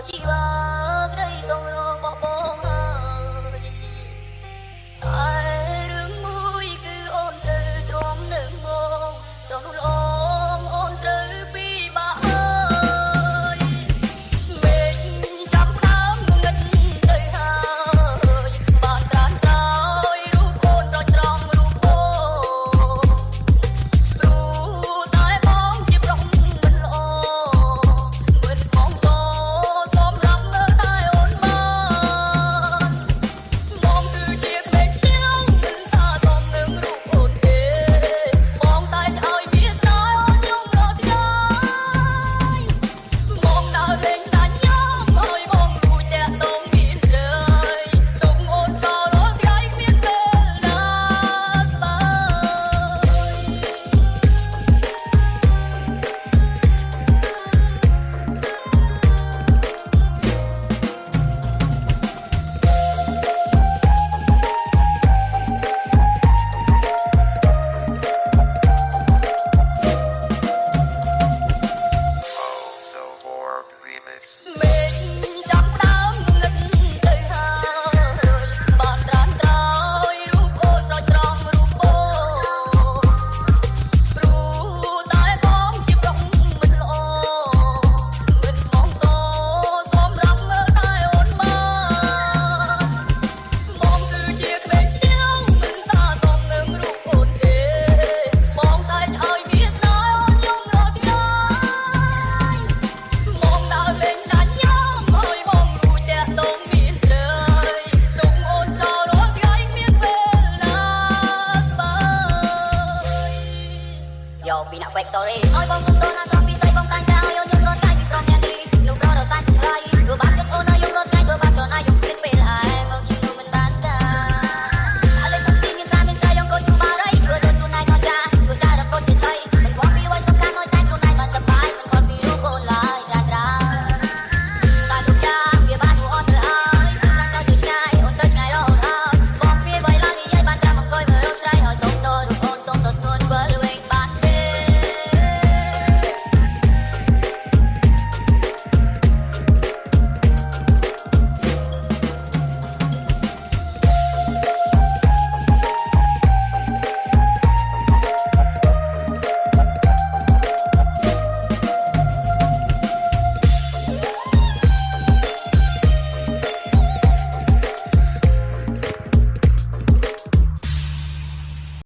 ជីវ៉ាក្តីសងរបស់បងហើយតែរឿងមួយគឺអូនត្រូវទ្រាំនឹងមកស្រស់នោះល្អអូនត្រូវពីបាក់ហើយមេឃចាប់ដើមងឹតទៅហើយបាក់ត្រានត្រើយរូបអូនស្រស់ស្រង់រូបអូព្រោះតែបងជាប្រុសមិនល្អមើលស្មងសសមរាប់មើលតែអូនបានបងគឺជាក្មេងស្ទៀវមិនសាសមនឹងរូបអូនទេបងតែឲ្យមានស្នេហ៍អូនយំរត់ថ្ងៃបងដើរលេងដាច់យ៉ងហើយបងរួចតែតងមានរឿយទុកអូនចោលរាល់ថ្ងៃគ្មានពេលណាស្បើមេឃចាប់ដើមងឹតទៅហើយបាក់ត្រានត្រើយរូបអូនស្រស់ស្រង់រូបអូព្រោះតែបងជាប្រុសមិនល្អមិនស្មងសសមរាប់មើលតែអូនបានបងគឺជាក្មេងស្ទៀវមិនសាសមនឹងរូបអូនទេបងតែឲ្យមានស្នេហ៍អូនយំរត់ថ្ងៃបងដើរលេងដាច់យ៉ងហើយបងរួចតែតងមានរឿយទុកអូនចោលរាល់ថ្ងៃគ្មានពេលណាស្បើយកពីអ្នក fake story ឲ្យបងសុំទោសណាស្រស់ពីស្អីបងតែងតែឲ្យអូនយំរត់ថ្ងៃពីព្រមអ្នកនេះនោះប្រដល់សាច់ឆ្លៃធ្វើបាបចិត្តអូនឲ្យយំរត់ថ្ងៃធ្វើបាបខ្លួនឯង